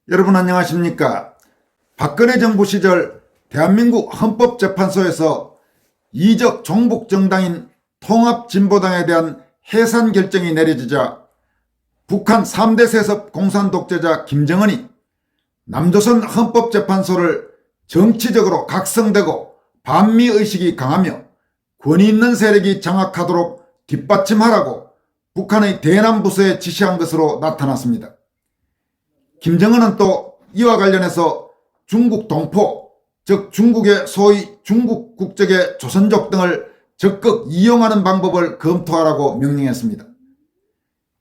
여러분 안녕하십니까? 박근혜 정부 시절 대한민국 헌법재판소에서 이적 종북정당인 통합진보당에 대한 해산 결정이 내려지자 북한 3대 세습 공산 독재자 김정은이 남조선 헌법재판소를 정치적으로 각성되고 반미의식이 강하며 권위 있는 세력이 장악하도록 뒷받침하라고 북한의 대남부서에 지시한 것으로 나타났습니다. 김정은은 또 이와 관련해서 중국 동포, 즉 중국의 소위 중국 국적의 조선족 등을 적극 이용하는 방법을 검토하라고 명령했습니다.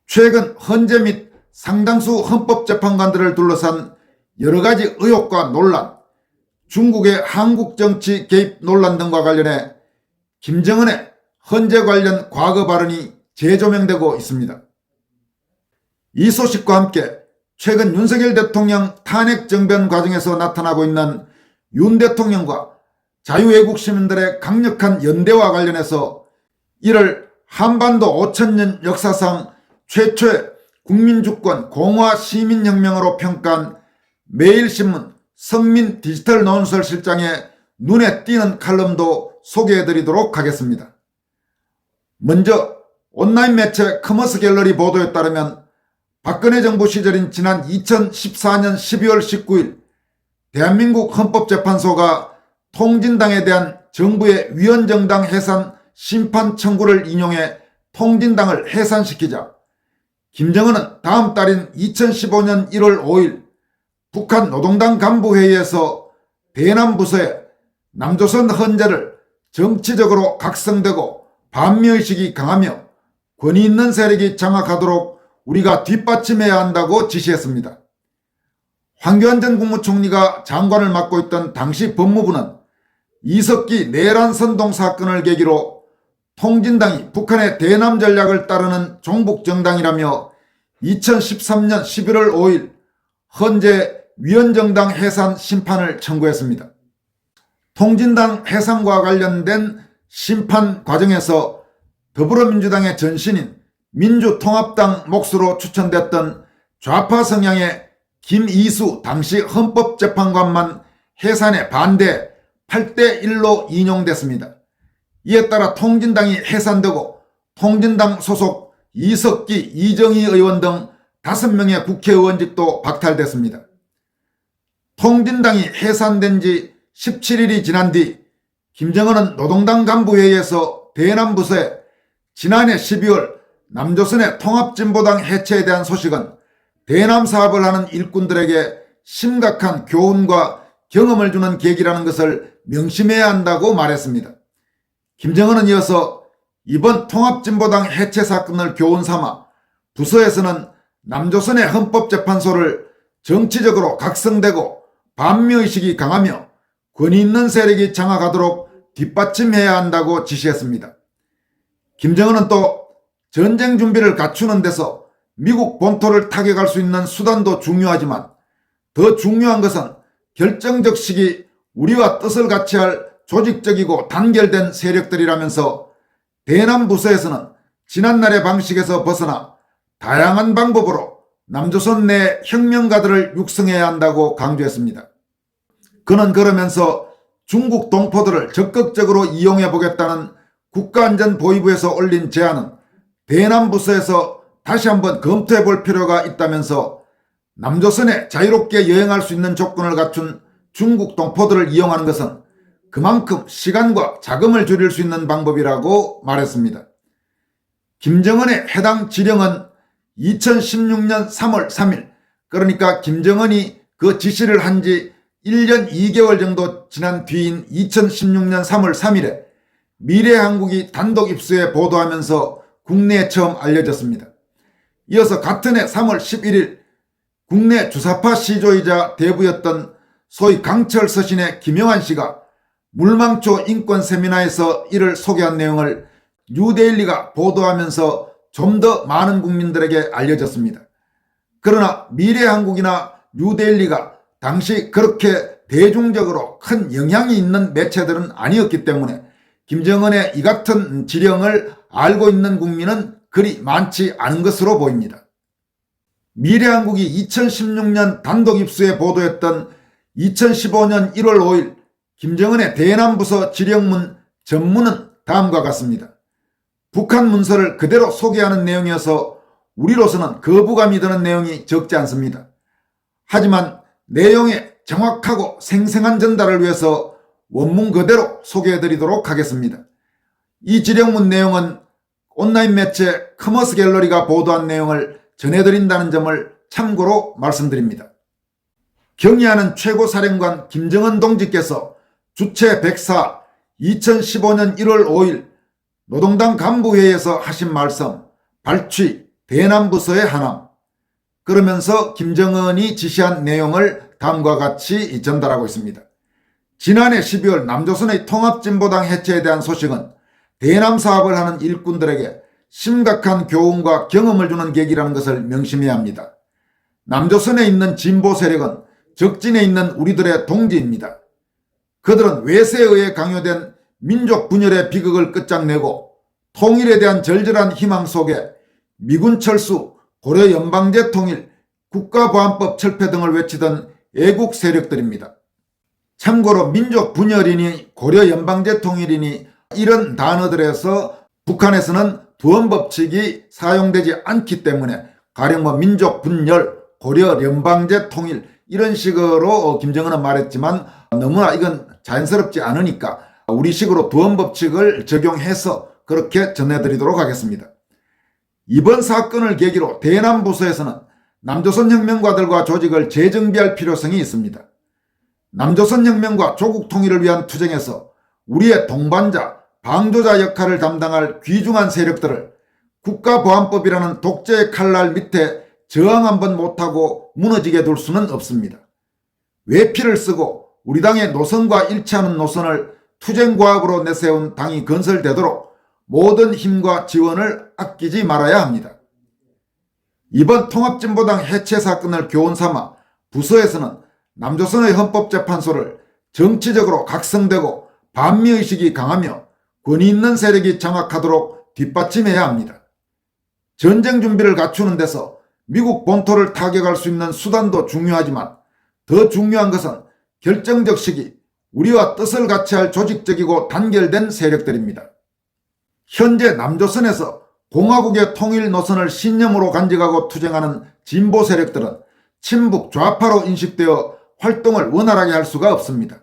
최근 헌재 및 상당수 헌법재판관들을 둘러싼 여러가지 의혹과 논란, 중국의 한국 정치 개입 논란 등과 관련해 김정은의 헌재 관련 과거 발언이 재조명되고 있습니다. 이 소식과 함께 최근 윤석열 대통령 탄핵 정변 과정에서 나타나고 있는 윤 대통령과 자유외국 시민들의 강력한 연대와 관련해서 이를 한반도 5천년 역사상 최초의 국민주권 공화 시민혁명으로 평가한 매일신문 성민 디지털 논설 실장의 눈에 띄는 칼럼도 소개해드리도록 하겠습니다. 먼저 온라인 매체 커머스 갤러리 보도에 따르면 박근혜 정부 시절인 지난 2014년 12월 19일 대한민국 헌법재판소가 통진당에 대한 정부의 위헌정당 해산 심판 청구를 인용해 통진당을 해산시키자 김정은은 다음 달인 2015년 1월 5일 북한 노동당 간부회의에서 대남부서에 남조선 헌재를 정치적으로 각성되고 반미의식이 강하며 권위 있는 세력이 장악하도록 우리가 뒷받침해야 한다고 지시했습니다. 황교안 전 국무총리가 장관을 맡고 있던 당시 법무부는 이석기 내란 선동 사건을 계기로 통진당이 북한의 대남 전략을 따르는 종북정당이라며 2013년 11월 5일 헌재 위헌정당 해산 심판을 청구했습니다. 통진당 해산과 관련된 심판 과정에서 더불어민주당의 전신인 민주통합당 몫으로 추천됐던 좌파 성향의 김이수 당시 헌법재판관만 해산에 반대 8대1로 인용됐습니다. 이에 따라 통진당이 해산되고 통진당 소속 이석기, 이정희 의원 등 5명의 국회의원직도 박탈됐습니다. 통진당이 해산된 지 17일이 지난 뒤 김정은은 노동당 간부회의에서 대남부서에 지난해 12월 남조선의 통합진보당 해체에 대한 소식은 대남 사업을 하는 일꾼들에게 심각한 교훈과 경험을 주는 계기라는 것을 명심해야 한다고 말했습니다. 김정은은 이어서 이번 통합진보당 해체 사건을 교훈 삼아 부서에서는 남조선의 헌법재판소를 정치적으로 각성되고 반미의식이 강하며 권위 있는 세력이 장악하도록 뒷받침해야 한다고 지시했습니다. 김정은은 또 전쟁 준비를 갖추는 데서 미국 본토를 타격할 수 있는 수단도 중요하지만 더 중요한 것은 결정적 시기 우리와 뜻을 같이 할 조직적이고 단결된 세력들이라면서 대남부서에서는 지난날의 방식에서 벗어나 다양한 방법으로 남조선 내 혁명가들을 육성해야 한다고 강조했습니다. 그는 그러면서 중국 동포들을 적극적으로 이용해 보겠다는 국가안전보위부에서 올린 제안은 대남부서에서 다시 한번 검토해 볼 필요가 있다면서 남조선에 자유롭게 여행할 수 있는 조건을 갖춘 중국 동포들을 이용하는 것은 그만큼 시간과 자금을 줄일 수 있는 방법이라고 말했습니다. 김정은의 해당 지령은 2016년 3월 3일, 그러니까 김정은이 그 지시를 한 지 1년 2개월 정도 지난 뒤인 2016년 3월 3일에 미래한국이 단독 입수해 보도하면서 국내에 처음 알려졌습니다. 이어서 같은 해 3월 11일 국내 주사파 시조이자 대부였던 소위 강철 서신의 김영환 씨가 물망초 인권 세미나에서 이를 소개한 내용을 뉴데일리가 보도하면서 좀 더 많은 국민들에게 알려졌습니다. 그러나 미래한국이나 뉴데일리가 당시 그렇게 대중적으로 큰 영향이 있는 매체들은 아니었기 때문에 김정은의 이 같은 지령을 알고 있는 국민은 그리 많지 않은 것으로 보입니다. 미래한국이 2016년 단독 입수에 보도했던 2015년 1월 5일 김정은의 대남부서 지령문 전문은 다음과 같습니다. 북한 문서를 그대로 소개하는 내용이어서 우리로서는 거부감이 드는 내용이 적지 않습니다. 하지만 내용의 정확하고 생생한 전달을 위해서 원문 그대로 소개해드리도록 하겠습니다. 이 지령문 내용은 온라인 매체 커머스 갤러리가 보도한 내용을 전해드린다는 점을 참고로 말씀드립니다. 경의하는 최고사령관 김정은 동지께서 주체 104 2015년 1월 5일 노동당 간부회의에서 하신 말씀 발취 대남부서의 하남, 그러면서 김정은이 지시한 내용을 다음과 같이 전달하고 있습니다. 지난해 12월 남조선의 통합진보당 해체에 대한 소식은 대남 사업을 하는 일꾼들에게 심각한 교훈과 경험을 주는 계기라는 것을 명심해야 합니다. 남조선에 있는 진보 세력은 적진에 있는 우리들의 동지입니다. 그들은 외세에 의해 강요된 민족 분열의 비극을 끝장내고 통일에 대한 절절한 희망 속에 미군 철수, 고려 연방제 통일, 국가보안법 철폐 등을 외치던 애국 세력들입니다. 참고로 민족 분열이니 고려 연방제 통일이니 이런 단어들에서 북한에서는 두원법칙이 사용되지 않기 때문에 가령 민족 분열, 고려 연방제 통일 이런 식으로 김정은은 말했지만 너무나 이건 자연스럽지 않으니까 우리식으로 두원법칙을 적용해서 그렇게 전해드리도록 하겠습니다. 이번 사건을 계기로 대남부서에서는 남조선혁명가들과 조직을 재정비할 필요성이 있습니다. 남조선혁명과 조국통일을 위한 투쟁에서 우리의 동반자, 방조자 역할을 담당할 귀중한 세력들을 국가보안법이라는 독재의 칼날 밑에 저항 한번 못하고 무너지게 둘 수는 없습니다. 외피를 쓰고 우리 당의 노선과 일치하는 노선을 투쟁과학으로 내세운 당이 건설되도록 모든 힘과 지원을 아끼지 말아야 합니다. 이번 통합진보당 해체 사건을 교훈삼아 부서에서는 남조선의 헌법재판소를 정치적으로 각성되고 반미의식이 강하며 권위 있는 세력이 장악하도록 뒷받침해야 합니다. 전쟁 준비를 갖추는 데서 미국 본토를 타격할 수 있는 수단도 중요하지만 더 중요한 것은 결정적 시기 우리와 뜻을 같이 할 조직적이고 단결된 세력들입니다. 현재 남조선에서 공화국의 통일 노선을 신념으로 간직하고 투쟁하는 진보 세력들은 친북 좌파로 인식되어 활동을 원활하게 할 수가 없습니다.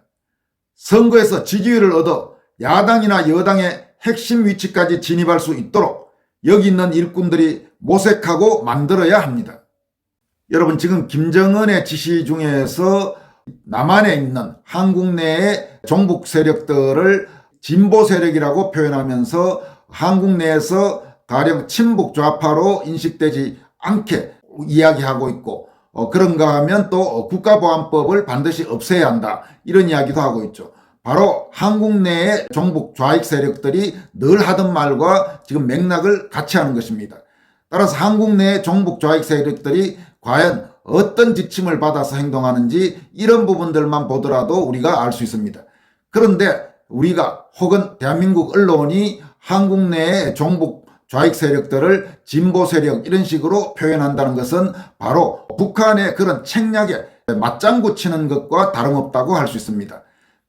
선거에서 지지율을 얻어 야당이나 여당의 핵심 위치까지 진입할 수 있도록 여기 있는 일꾼들이 모색하고 만들어야 합니다. 여러분, 지금 김정은의 지시 중에서 남한에 있는 한국 내의 종북 세력들을 진보 세력이라고 표현하면서 한국 내에서 가령 친북 좌파로 인식되지 않게 이야기하고 있고 그런가 하면 또 국가보안법을 반드시 없애야 한다 이런 이야기도 하고 있죠. 바로 한국 내의 종북 좌익 세력들이 늘 하던 말과 지금 맥락을 같이 하는 것입니다. 따라서 한국 내의 종북 좌익 세력들이 과연 어떤 지침을 받아서 행동하는지 이런 부분들만 보더라도 우리가 알 수 있습니다. 그런데 우리가 혹은 대한민국 언론이 한국 내의 종북 좌익 세력들을 진보 세력 이런 식으로 표현한다는 것은 바로 북한의 그런 책략에 맞장구 치는 것과 다름없다고 할 수 있습니다.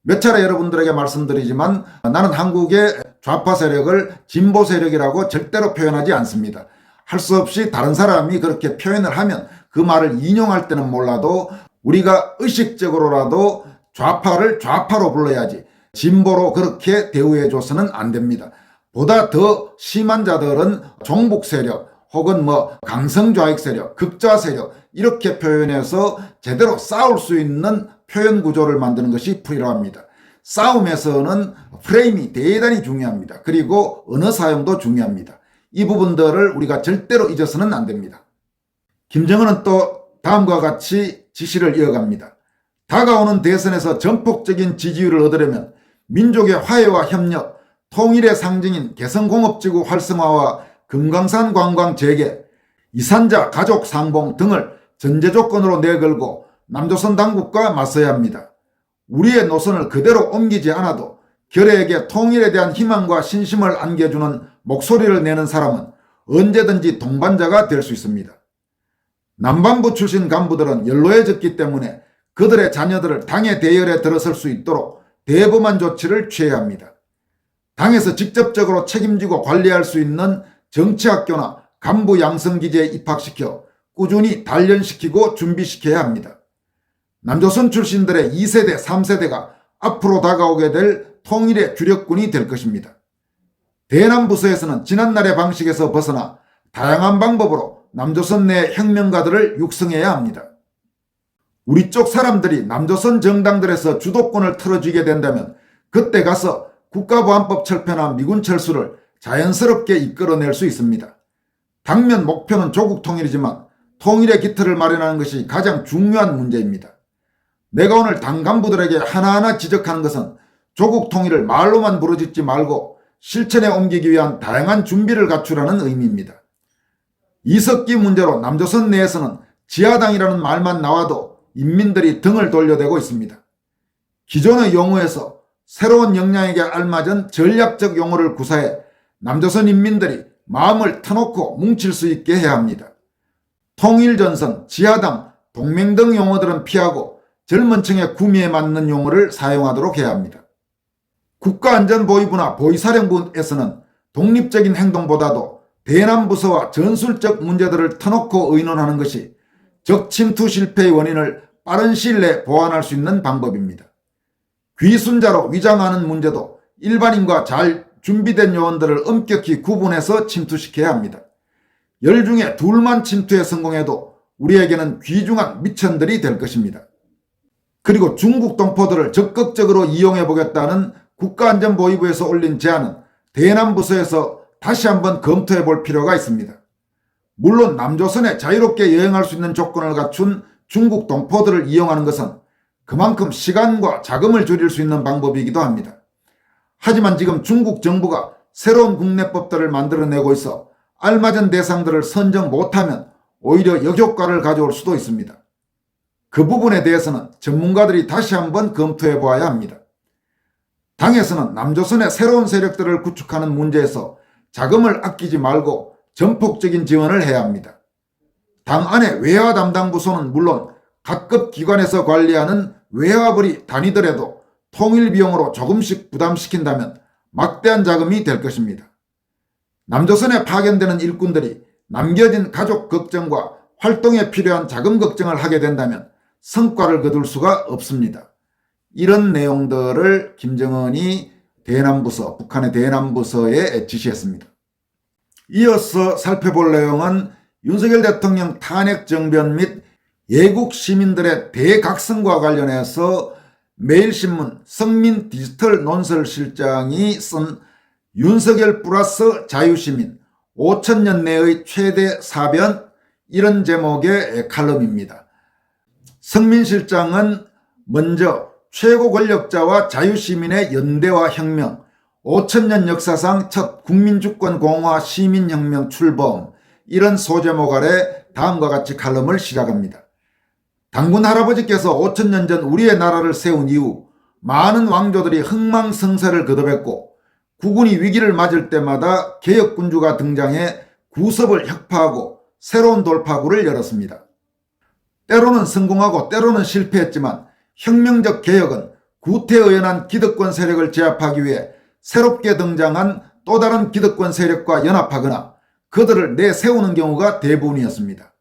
몇 차례 여러분들에게 말씀드리지만 나는 한국의 좌파 세력을 진보 세력이라고 절대로 표현하지 않습니다. 할 수 없이 다른 사람이 그렇게 표현을 하면 그 말을 인용할 때는 몰라도 우리가 의식적으로라도 좌파를 좌파로 불러야지 진보로 그렇게 대우해 줘서는 안 됩니다. 보다 더 심한 자들은 종북 세력 혹은 강성 좌익 세력, 극좌 세력 이렇게 표현해서 제대로 싸울 수 있는 표현 구조를 만드는 것이 필요합니다. 싸움에서는 프레임이 대단히 중요합니다. 그리고 언어 사용도 중요합니다. 이 부분들을 우리가 절대로 잊어서는 안 됩니다. 김정은은 또 다음과 같이 지시를 이어갑니다. 다가오는 대선에서 전폭적인 지지율을 얻으려면 민족의 화해와 협력, 통일의 상징인 개성공업지구 활성화와 금강산 관광 재개, 이산자 가족 상봉 등을 전제 조건으로 내걸고 남조선 당국과 맞서야 합니다. 우리의 노선을 그대로 옮기지 않아도 결의에게 통일에 대한 희망과 신심을 안겨주는 목소리를 내는 사람은 언제든지 동반자가 될 수 있습니다. 남반부 출신 간부들은 연로해졌기 때문에 그들의 자녀들을 당의 대열에 들어설 수 있도록 대범한 조치를 취해야 합니다. 당에서 직접적으로 책임지고 관리할 수 있는 정치학교나 간부 양성기지에 입학시켜 꾸준히 단련시키고 준비시켜야 합니다. 남조선 출신들의 2세대, 3세대가 앞으로 다가오게 될 통일의 주력군이 될 것입니다. 대남부서에서는 지난날의 방식에서 벗어나 다양한 방법으로 남조선 내 혁명가들을 육성해야 합니다. 우리 쪽 사람들이 남조선 정당들에서 주도권을 틀어쥐게 된다면 그때 가서 국가보안법 철폐나 미군 철수를 자연스럽게 이끌어낼 수 있습니다. 당면 목표는 조국 통일이지만 통일의 기틀을 마련하는 것이 가장 중요한 문제입니다. 내가 오늘 당 간부들에게 하나하나 지적하는 것은 조국 통일을 말로만 부르짖지 말고 실천에 옮기기 위한 다양한 준비를 갖추라는 의미입니다. 이석기 문제로 남조선 내에서는 지하당이라는 말만 나와도 인민들이 등을 돌려대고 있습니다. 기존의 용어에서 새로운 역량에게 알맞은 전략적 용어를 구사해 남조선 인민들이 마음을 터놓고 뭉칠 수 있게 해야 합니다. 통일전선, 지하당, 동맹 등 용어들은 피하고 젊은 층의 구미에 맞는 용어를 사용하도록 해야 합니다. 국가안전보위부나 보위사령부에서는 독립적인 행동보다도 대남부서와 전술적 문제들을 터놓고 의논하는 것이 적 침투 실패의 원인을 빠른 시일 내에 보완할 수 있는 방법입니다. 귀순자로 위장하는 문제도 일반인과 잘 준비된 요원들을 엄격히 구분해서 침투시켜야 합니다. 10 중에 2만 침투에 성공해도 우리에게는 귀중한 미천들이 될 것입니다. 그리고 중국 동포들을 적극적으로 이용해 보겠다는 국가안전보위부에서 올린 제안은 대남부서에서 다시 한번 검토해 볼 필요가 있습니다. 물론 남조선에 자유롭게 여행할 수 있는 조건을 갖춘 중국 동포들을 이용하는 것은 그만큼 시간과 자금을 줄일 수 있는 방법이기도 합니다. 하지만 지금 중국 정부가 새로운 국내법들을 만들어내고 있어 알맞은 대상들을 선정 못하면 오히려 역효과를 가져올 수도 있습니다. 그 부분에 대해서는 전문가들이 다시 한번 검토해 보아야 합니다. 당에서는 남조선의 새로운 세력들을 구축하는 문제에서 자금을 아끼지 말고 전폭적인 지원을 해야 합니다. 당 안의 외화 담당 부서는 물론 각급 기관에서 관리하는 외화벌이 다니더라도 통일 비용으로 조금씩 부담시킨다면 막대한 자금이 될 것입니다. 남조선에 파견되는 일꾼들이 남겨진 가족 걱정과 활동에 필요한 자금 걱정을 하게 된다면 성과를 거둘 수가 없습니다. 이런 내용들을 김정은이 대남부서, 북한의 대남부서에 지시했습니다. 이어서 살펴볼 내용은 윤석열 대통령 탄핵 정변 및 예국 시민들의 대각성과 관련해서 매일신문 성민 디지털 논설실장이 쓴 윤석열 플러스 자유시민 5천년 내의 최대 사변, 이런 제목의 칼럼입니다. 성민 실장은 먼저 최고 권력자와 자유시민의 연대와 혁명, 5천년 역사상 첫 국민주권 공화 시민혁명 출범, 이런 소제목 아래 다음과 같이 칼럼을 시작합니다. 당군 할아버지께서 5천년 전 우리의 나라를 세운 이후 많은 왕조들이 흥망성쇠를 거듭했고 국군이 위기를 맞을 때마다 개혁군주가 등장해 구섭을 혁파하고 새로운 돌파구를 열었습니다. 때로는 성공하고 때로는 실패했지만 혁명적 개혁은 구태의연한 기득권 세력을 제압하기 위해 새롭게 등장한 또 다른 기득권 세력과 연합하거나 그들을 내세우는 경우가 대부분이었습니다.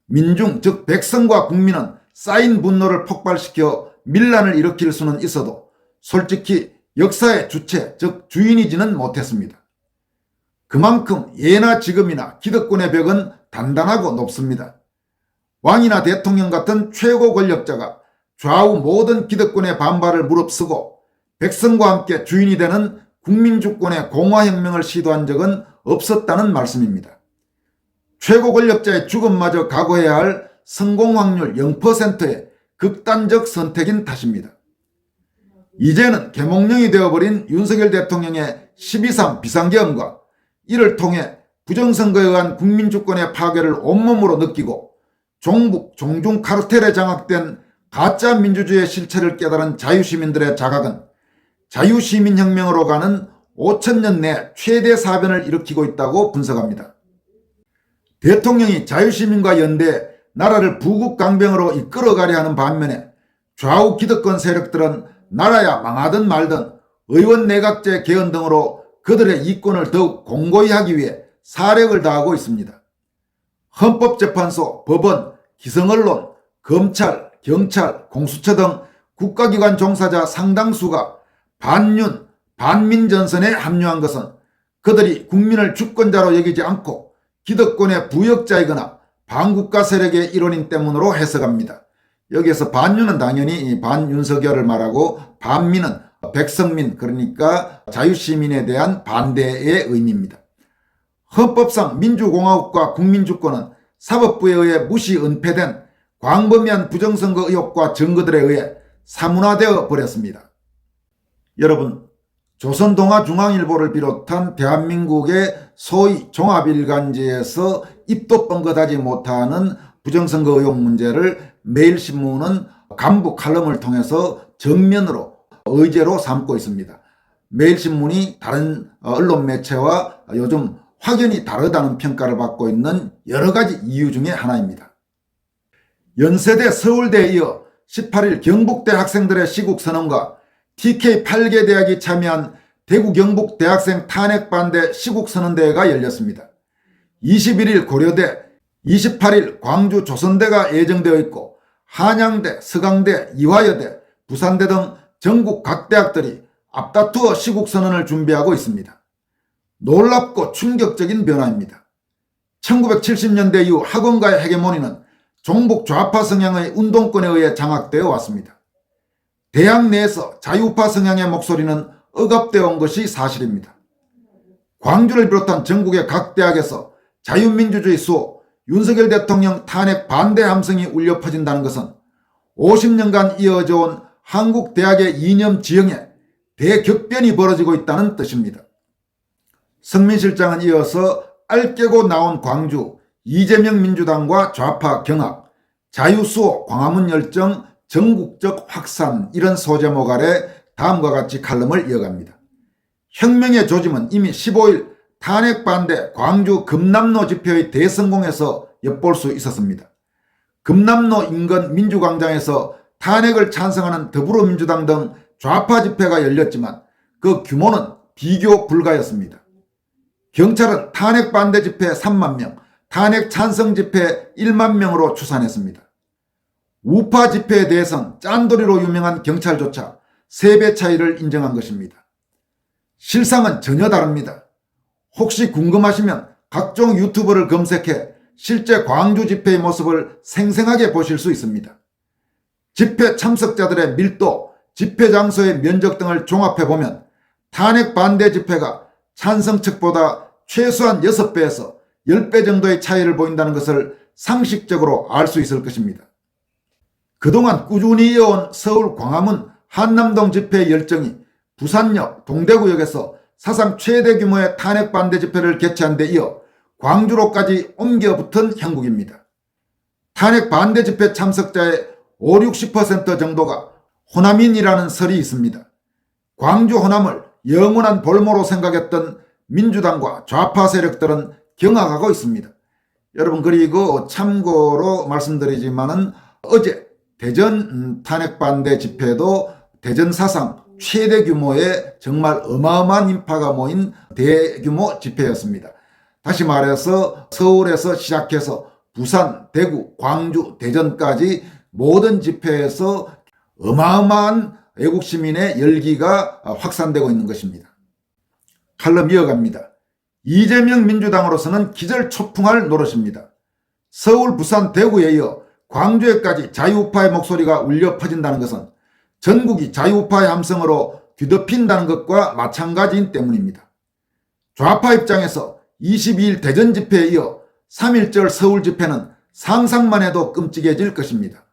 민중 즉 백성과 국민은 쌓인 분노를 폭발시켜 밀란을 일으킬 수는 있어도 솔직히 역사의 주체 즉 주인이지는 못했습니다. 그만큼 예나 지금이나 기득권의 벽은 단단하고 높습니다. 왕이나 대통령 같은 최고 권력자가 좌우 모든 기득권의 반발을 무릅쓰고 백성과 함께 주인이 되는 국민주권의 공화혁명을 시도한 적은 없었다는 말씀입니다. 최고 권력자의 죽음마저 각오해야 할 성공 확률 0%의 극단적 선택인 탓입니다. 이제는 계몽령이 되어버린 윤석열 대통령의 12.3 비상계엄과 이를 통해 부정선거에 의한 국민주권의 파괴를 온몸으로 느끼고 종북, 종중 카르텔에 장악된 가짜 민주주의의 실체를 깨달은 자유시민들의 자각은 자유시민혁명으로 가는 5천년 내 최대 사변을 일으키고 있다고 분석합니다. 대통령이 자유시민과 연대해 나라를 부국강병으로 이끌어가려 하는 반면에 좌우 기득권 세력들은 나라야 망하든 말든 의원 내각제 개헌 등으로 그들의 이권을 더욱 공고히 하기 위해 사력을 다하고 있습니다. 헌법재판소, 법원, 기성언론, 검찰, 경찰, 공수처 등 국가기관 종사자 상당수가 반윤, 반민전선에 합류한 것은 그들이 국민을 주권자로 여기지 않고 기득권의 부역자이거나 반국가 세력의 일원인 때문으로 해석합니다. 여기에서 반윤은 당연히 반윤석열을 말하고 반민은 백성민, 그러니까 자유시민에 대한 반대의 의미입니다. 헌법상 민주공화국과 국민주권은 사법부에 의해 무시 은폐된 광범위한 부정선거 의혹과 증거들에 의해 사문화되어 버렸습니다. 여러분, 조선동아중앙일보를 비롯한 대한민국의 소위 종합일간지에서 입도 뻥긋하지 못하는 부정선거 의혹 문제를 매일신문은 간부 칼럼을 통해서 정면으로 의제로 삼고 있습니다. 매일신문이 다른 언론 매체와 요즘 확연히 다르다는 평가를 받고 있는 여러 가지 이유 중에 하나입니다. 연세대 서울대에 이어 18일 경북대 학생들의 시국선언과 TK 8개 대학이 참여한 대구 경북 대학생 탄핵 반대 시국선언대회가 열렸습니다. 21일 고려대, 28일 광주 조선대가 예정되어 있고 한양대, 서강대, 이화여대, 부산대 등 전국 각 대학들이 앞다투어 시국선언을 준비하고 있습니다. 놀랍고 충격적인 변화입니다. 1970년대 이후 학원가의 헤게모니는 종북 좌파 성향의 운동권에 의해 장악되어 왔습니다. 대학 내에서 자유파 성향의 목소리는 억압되어 온 것이 사실입니다. 광주를 비롯한 전국의 각 대학에서 자유민주주의 수호, 윤석열 대통령 탄핵 반대 함성이 울려 퍼진다는 것은 50년간 이어져 온 한국 대학의 이념 지형에 대격변이 벌어지고 있다는 뜻입니다. 성민 실장은 이어서 알 깨고 나온 광주, 이재명 민주당과 좌파 경합, 자유수호, 광화문 열정, 전국적 확산, 이런 소제목 아래 다음과 같이 칼럼을 이어갑니다. 혁명의 조짐은 이미 15일 탄핵 반대 광주 금남로 집회의 대성공에서 엿볼 수 있었습니다. 금남로 인근 민주광장에서 탄핵을 찬성하는 더불어민주당 등 좌파 집회가 열렸지만 그 규모는 비교 불가였습니다. 경찰은 탄핵 반대 집회 3만 명, 탄핵 찬성 집회 1만 명으로 추산했습니다. 우파 집회에 대해선 짠돌이로 유명한 경찰조차 3배 차이를 인정한 것입니다. 실상은 전혀 다릅니다. 혹시 궁금하시면 각종 유튜브를 검색해 실제 광주 집회의 모습을 생생하게 보실 수 있습니다. 집회 참석자들의 밀도, 집회 장소의 면적 등을 종합해보면 탄핵 반대 집회가 찬성 측보다 최소한 6배에서 10배 정도의 차이를 보인다는 것을 상식적으로 알 수 있을 것입니다. 그동안 꾸준히 이어온 서울 광화문 한남동 집회의 열정이 부산역, 동대구역에서 사상 최대 규모의 탄핵 반대 집회를 개최한 데 이어 광주로까지 옮겨 붙은 형국입니다. 탄핵 반대 집회 참석자의 50-60% 정도가 호남인이라는 설이 있습니다. 광주 호남을 영원한 볼모로 생각했던 민주당과 좌파 세력들은 경악하고 있습니다. 여러분, 그리고 참고로 말씀드리지만은 어제 대전 탄핵 반대 집회도 대전 사상 최대 규모의 정말 어마어마한 인파가 모인 대규모 집회였습니다. 다시 말해서 서울에서 시작해서 부산, 대구, 광주, 대전까지 모든 집회에서 어마어마한 애국 시민의 열기가 확산되고 있는 것입니다. 칼럼 이어갑니다. 이재명 민주당으로서는 기절초풍할 노릇입니다. 서울, 부산, 대구에 이어 광주에까지 자유우파의 목소리가 울려 퍼진다는 것은 전국이 자유우파의 함성으로 뒤덮인다는 것과 마찬가지인 때문입니다. 좌파 입장에서 22일 대전 집회에 이어 3.1절 서울 집회는 상상만 해도 끔찍해질 것입니다.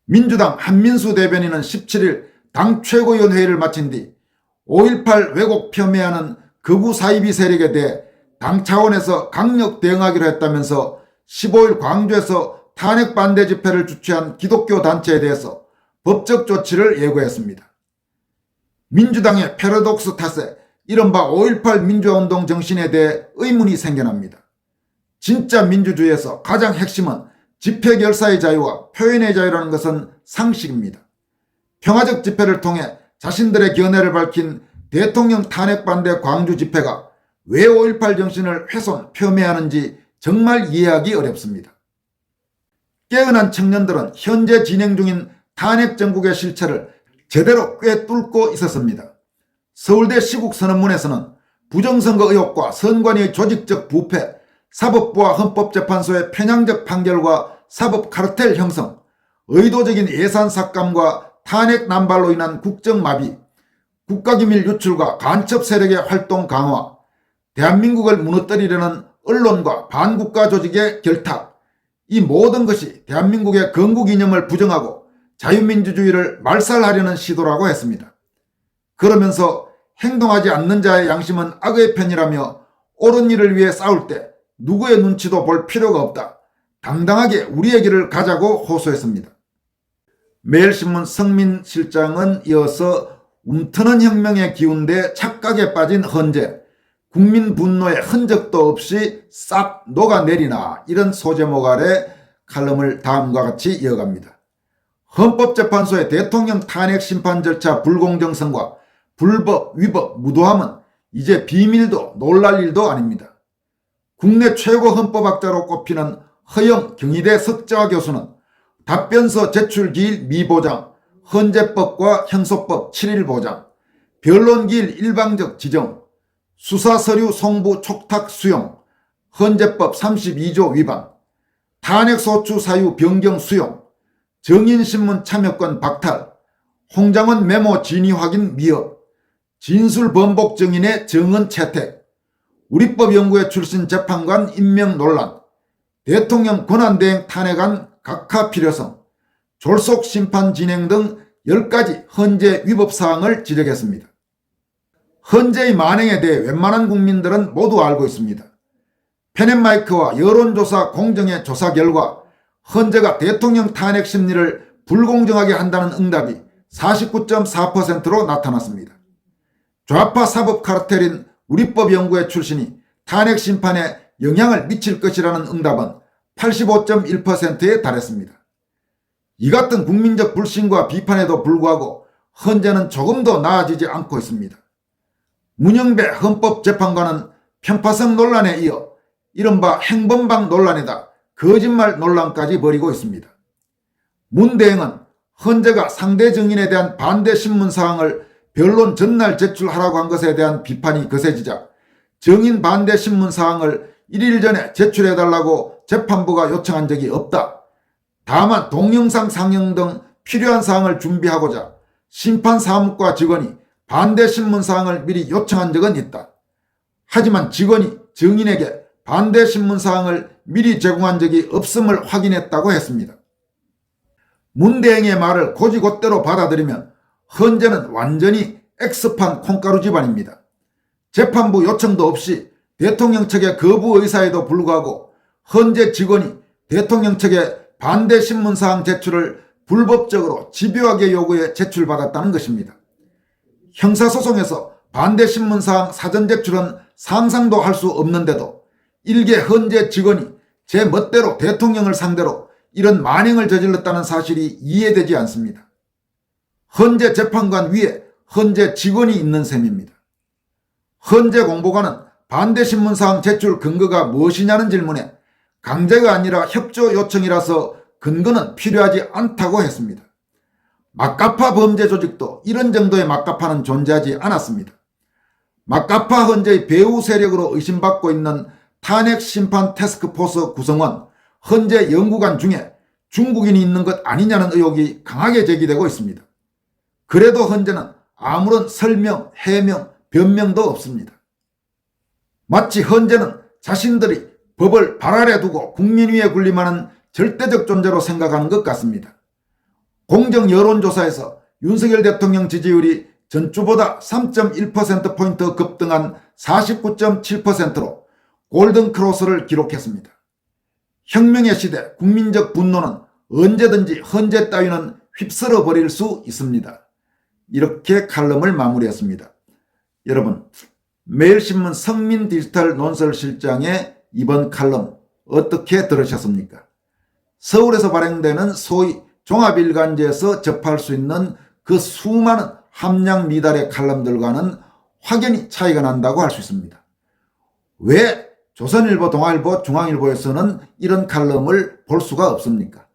민주당 한민수 대변인은 17일 당 최고위원회의를 마친 뒤 5.18 왜곡 폄훼하는 극우 사이비 세력에 대해 당 차원에서 강력 대응하기로 했다면서 15일 광주에서 탄핵 반대 집회를 주최한 기독교 단체에 대해서 법적 조치를 예고했습니다. 민주당의 패러독스 탓에 이른바 5.18 민주화운동 정신에 대해 의문이 생겨납니다. 진짜 민주주의에서 가장 핵심은 집회 결사의 자유와 표현의 자유라는 것은 상식입니다. 평화적 집회를 통해 자신들의 견해를 밝힌 대통령 탄핵 반대 광주 집회가 왜 5.18 정신을 훼손 폄훼하는지 정말 이해하기 어렵습니다. 깨어난 청년들은 현재 진행 중인 탄핵 정국의 실체를 제대로 꿰뚫고 있었습니다. 서울대 시국선언문에서는 부정선거 의혹과 선관위의 조직적 부패, 사법부와 헌법재판소의 편향적 판결과 사법 카르텔 형성, 의도적인 예산 삭감과 탄핵 남발로 인한 국정마비, 국가기밀 유출과 간첩 세력의 활동 강화, 대한민국을 무너뜨리려는 언론과 반국가 조직의 결탁, 이 모든 것이 대한민국의 건국 이념을 부정하고 자유민주주의를 말살하려는 시도라고 했습니다. 그러면서 행동하지 않는 자의 양심은 악의 편이라며 옳은 일을 위해 싸울 때 누구의 눈치도 볼 필요가 없다. 당당하게 우리의 길을 가자고 호소했습니다. 매일신문 성민 실장은 이어서 움트는 혁명에 기운돼 착각에 빠진 헌재, 국민 분노의 흔적도 없이 싹 녹아내리나, 이런 소제목 아래 칼럼을 다음과 같이 이어갑니다. 헌법재판소의 대통령 탄핵 심판 절차 불공정성과 불법, 위법, 무도함은 이제 비밀도 놀랄 일도 아닙니다. 국내 최고 헌법학자로 꼽히는 허영 경희대 석좌 교수는 답변서 제출 기일 미보장, 헌재법과 형소법 7일 보장, 변론기일 일방적 지정, 수사서류 송부 촉탁 수용, 헌재법 32조 위반, 탄핵소추 사유 변경 수용, 정인신문 참여권 박탈, 홍장원 메모 진위 확인 미흡, 진술 번복 증인의 정언 채택, 우리법연구회 출신 재판관 임명 논란, 대통령 권한대행 탄핵안 각하 필요성, 졸속 심판 진행 등 10가지 헌재 위법 사항을 지적했습니다. 헌재의 만행에 대해 웬만한 국민들은 모두 알고 있습니다. 페넷마이크와 여론조사 공정의 조사 결과 헌재가 대통령 탄핵 심리를 불공정하게 한다는 응답이 49.4%로 나타났습니다. 좌파 사법 카르텔인 우리법연구회 출신이 탄핵 심판에 영향을 미칠 것이라는 응답은 85.1%에 달했습니다. 이 같은 국민적 불신과 비판에도 불구하고 헌재는 조금도 나아지지 않고 있습니다. 문영배 헌법재판관은 편파성 논란에 이어 이른바 행범방 논란에다 거짓말 논란까지 벌이고 있습니다. 문 대행은 헌재가 상대 증인에 대한 반대 신문사항을 변론 전날 제출하라고 한 것에 대한 비판이 거세지자 증인 반대 신문사항을 1일 전에 제출해달라고 재판부가 요청한 적이 없다. 다만 동영상 상영 등 필요한 사항을 준비하고자 심판사무과 직원이 반대 신문사항을 미리 요청한 적은 있다. 하지만 직원이 증인에게 반대 신문사항을 미리 제공한 적이 없음을 확인했다고 했습니다. 문 대행의 말을 곧이곧대로 받아들이면 헌재는 완전히 X판 콩가루 집안입니다. 재판부 요청도 없이 대통령 측의 거부 의사에도 불구하고 헌재 직원이 대통령 측의 반대 신문사항 제출을 불법적으로 집요하게 요구해 제출받았다는 것입니다. 형사소송에서 반대 신문사항 사전 제출은 상상도 할 수 없는데도 일개 헌재 직원이 제 멋대로 대통령을 상대로 이런 만행을 저질렀다는 사실이 이해되지 않습니다. 헌재 재판관 위에 헌재 직원이 있는 셈입니다. 헌재 공보관은 반대 신문사항 제출 근거가 무엇이냐는 질문에 강제가 아니라 협조 요청이라서 근거는 필요하지 않다고 했습니다. 막가파 범죄 조직도 이런 정도의 막가파는 존재하지 않았습니다. 막가파 헌재의 배후 세력으로 의심받고 있는 탄핵 심판 태스크포스 구성원 헌재 연구관 중에 중국인이 있는 것 아니냐는 의혹이 강하게 제기되고 있습니다. 그래도 헌재는 아무런 설명, 해명, 변명도 없습니다. 마치 헌재는 자신들이 법을 발 아래 두고 국민 위에 군림하는 절대적 존재로 생각하는 것 같습니다. 공정 여론조사에서 윤석열 대통령 지지율이 전주보다 3.1%포인트 급등한 49.7%로 골든크로스를 기록했습니다. 혁명의 시대 국민적 분노는 언제든지 헌재 따위는 휩쓸어 버릴 수 있습니다. 이렇게 칼럼을 마무리했습니다. 여러분, 매일신문 성민 디지털 논설실장의 이번 칼럼 어떻게 들으셨습니까? 서울에서 발행되는 소위 종합일간지에서 접할 수 있는 그 수많은 함량 미달의 칼럼들과는 확연히 차이가 난다고 할 수 있습니다. 왜 조선일보, 동아일보, 중앙일보에서는 이런 칼럼을 볼 수가 없습니까?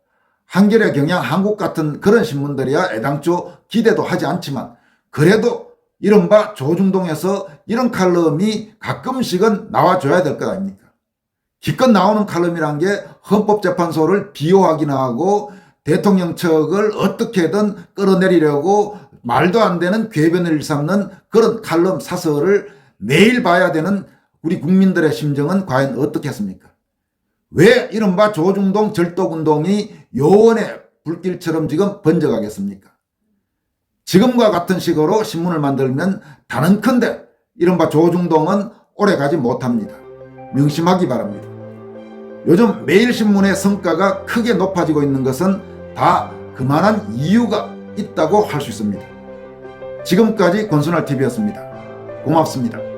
한겨레, 경향, 한국 같은 그런 신문들이야 애당초 기대도 하지 않지만 그래도 이른바 조중동에서 이런 칼럼이 가끔씩은 나와줘야 될 것 아닙니까? 기껏 나오는 칼럼이란 게 헌법재판소를 비호하기나 하고 대통령 측을 어떻게든 끌어내리려고 말도 안 되는 궤변을 일삼는 그런 칼럼 사설을 매일 봐야 되는 우리 국민들의 심정은 과연 어떻겠습니까? 왜 이른바 조중동 절독운동이 요원의 불길처럼 지금 번져가겠습니까? 지금과 같은 식으로 신문을 만들면 단언컨대 이른바 조중동은 오래가지 못합니다. 명심하기 바랍니다. 요즘 매일신문의 성과가 크게 높아지고 있는 것은 다 그만한 이유가 있다고 할 수 있습니다. 지금까지 권순할TV였습니다. 고맙습니다.